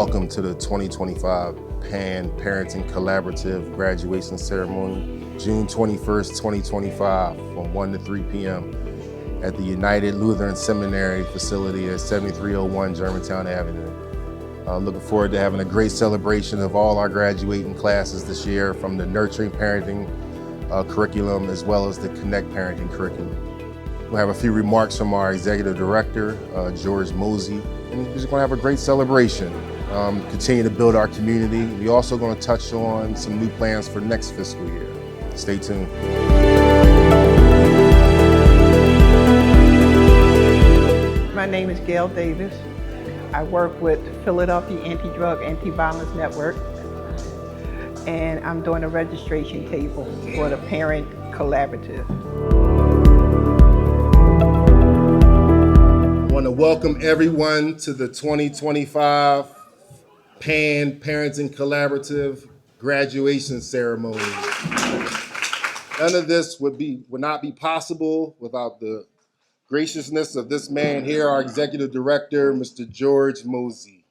Welcome to the 2025 PAAN Parenting Collaborative Graduation Ceremony, June 21st, 2025, from 1 to 3 p.m. at the United Lutheran Seminary facility at 7301 Germantown Avenue. Looking forward to having a great celebration of all our graduating classes this year, from the Nurturing Parenting curriculum as well as the Connect Parenting curriculum. We'll have a few remarks from our Executive Director, George Mosey, and we're just going to have a great celebration, continue to build our community. We're also going to touch on some new plans for next fiscal year. Stay tuned. My name is Gail Davis. I work with Philadelphia Anti-Drug, Anti-Violence Network, and I'm doing a registration table for the Parent Collaborative. I want to welcome everyone to the 2025 PAAN Parenting Collaborative Graduation Ceremony. None of this would not be possible without the graciousness of this man here, our Executive Director, Mr. George Mosey.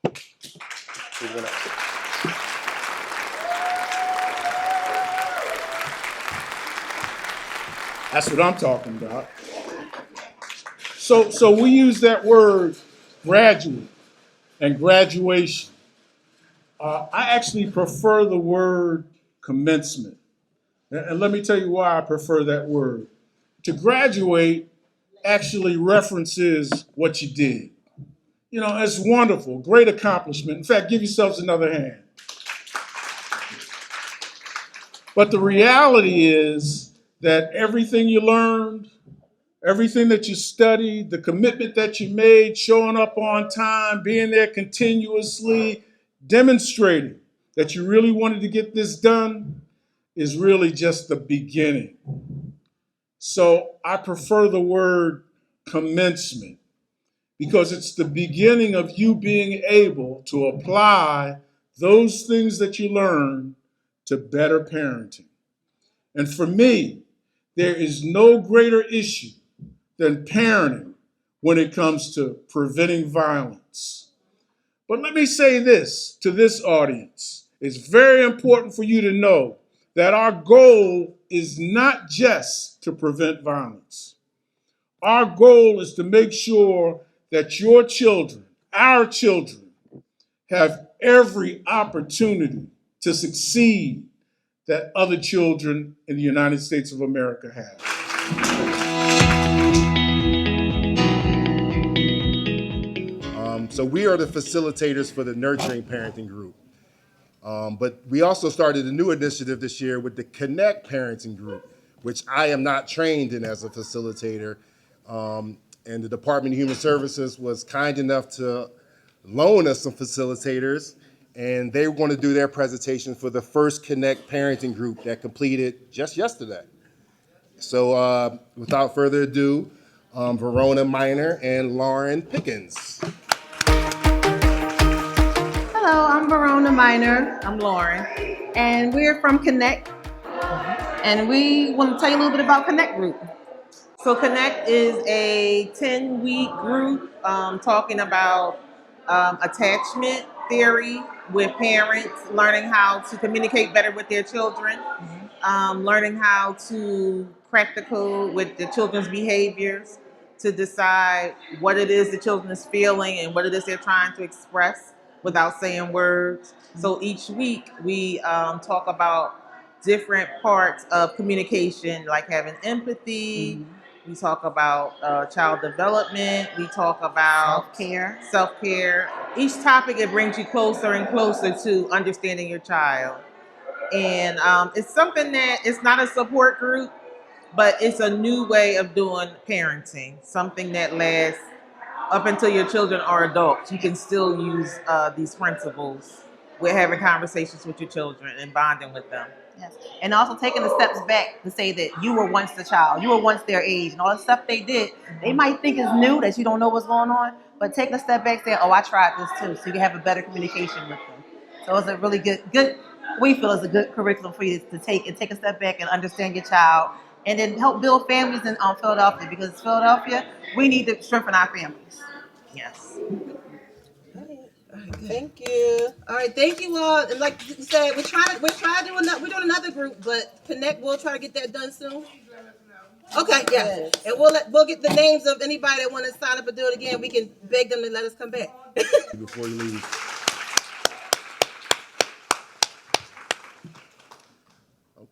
That's what I'm talking about. So we use that word graduate and graduation. I actually prefer the word commencement. And let me tell you why I prefer that word. To graduate actually references what you did. You know, it's wonderful, great accomplishment. In fact, give yourselves another hand. But the reality is that everything you learned, everything that you studied, the commitment that you made, showing up on time, being there continuously, demonstrating that you really wanted to get this done, is really just the beginning. So I prefer the word commencement because it's the beginning of you being able to apply those things that you learned to better parenting. And for me, there is no greater issue than parenting when it comes to preventing violence. But let me say this to this audience. It's very important for you to know that our goal is not just to prevent violence. Our goal is to make sure that your children, our children, have every opportunity to succeed that other children in the United States of America have. So we are the facilitators for the Nurturing Parenting Group. But we also started a new initiative this year with the Connect Parenting Group, which I am not trained in as a facilitator. And the Department of Human Services was kind enough to loan us some facilitators, and they were going to do their presentation for the first Connect Parenting Group that completed just yesterday. So without further ado, Verona Miner and Lauren Pickens. Hello, I'm Verona Miner. I'm Lauren. And we're from Connect. And we want to tell you a little bit about Connect Group. So Connect is a 10-week group talking about attachment theory with parents, learning how to communicate better with their children, learning how to crack the code with the children's behaviors to decide what it is the children is feeling and what it is they're trying to express without saying words. So each week we talk about different parts of communication, like having empathy. We talk about child development. We talk about self-care. Each topic, it brings you closer and closer to understanding your child. And it's something that it's not a support group, but it's a new way of doing parenting, something that lasts up until your children are adults. You can still use these principles. We're having conversations with your children and bonding with them. Yes. And also taking the steps back to say that you were once the child, you were once their age, and all the stuff they did, they might think is new, that you don't know what's going on, but taking a step back saying, oh, I tried this too, so you can have a better communication with them. So it's a really good, we feel it's a good curriculum for you to take and take a step back and understand your child, and then help build families in Philadelphia, because Philadelphia, we need to strengthen our families. Yes. Thank you. All right, thank you all. And like you said, we're trying to do another. We're doing another group, but Connect. We'll try to get that done soon. Okay, yeah, and we'll get the names of anybody that want to sign up and do it again. We can beg them to let us come back. Before you leave.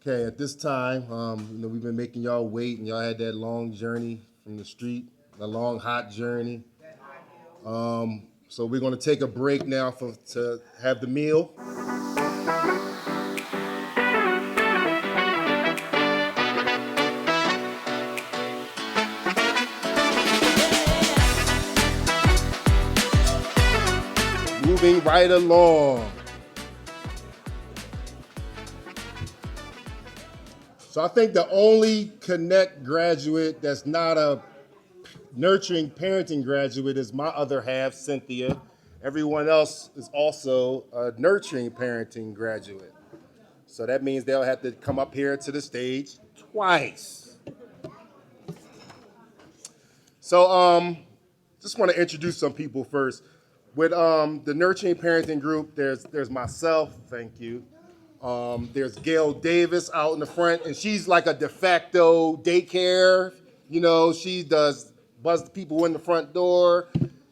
Okay, at this time, we've been making y'all wait, and y'all had that long journey from the street, the long, hot journey. So we're going to take a break now to have the meal. Moving right along. So I think the only Connect graduate that's not a nurturing parenting graduate is my other half, Cynthia. Everyone else is also a nurturing parenting graduate. So that means they'll have to come up here to the stage twice. So just want to introduce some people first. With the nurturing parenting group, there's myself, thank you. There's Gail Davis out in the front, and she's like a de facto daycare. She does buzz the people in the front door.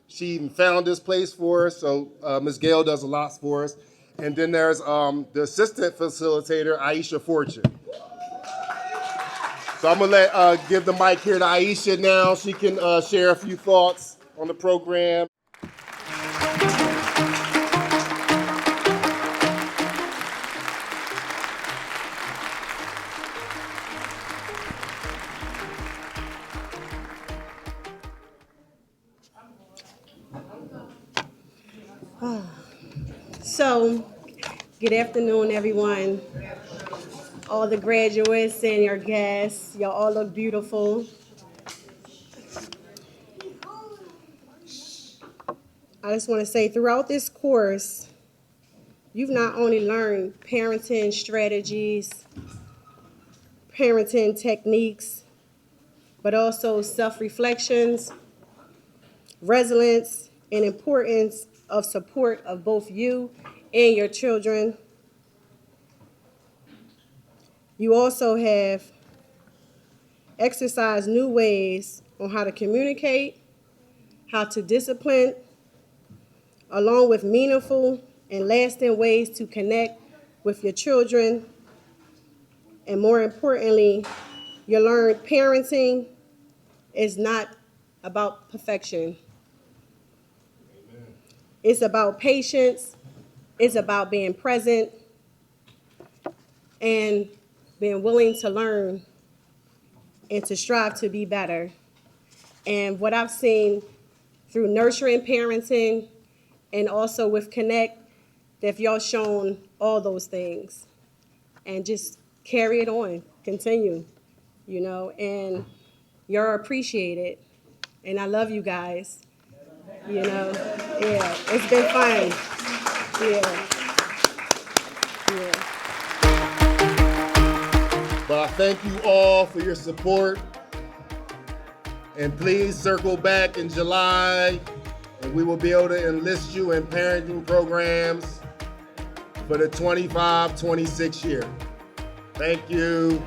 She even found this place for us, so Ms. Gail does a lot for us. And then there's the assistant facilitator, Aisha Fortune. So I'm gonna give the mic here to Aisha now. She can share a few thoughts on the program. So, good afternoon, everyone. All the graduates and your guests, y'all all look beautiful. I just want to say, throughout this course, you've not only learned parenting strategies, parenting techniques, but also self-reflections, resilience, and importance of support of both you and your children. You also have exercised new ways on how to communicate, how to discipline, along with meaningful and lasting ways to connect with your children. And more importantly, you learned parenting is not about perfection. It's about patience, it's about being present, and being willing to learn and to strive to be better. And what I've seen through nurturing parenting and also with Connect, that y'all shown all those things. And just carry it on, continue, and you're appreciated. And I love you guys. Yeah, it's been fun. Yeah. But I thank you all for your support. And please circle back in July, and we will be able to enlist you in parenting programs for the 25-26 year. Thank you.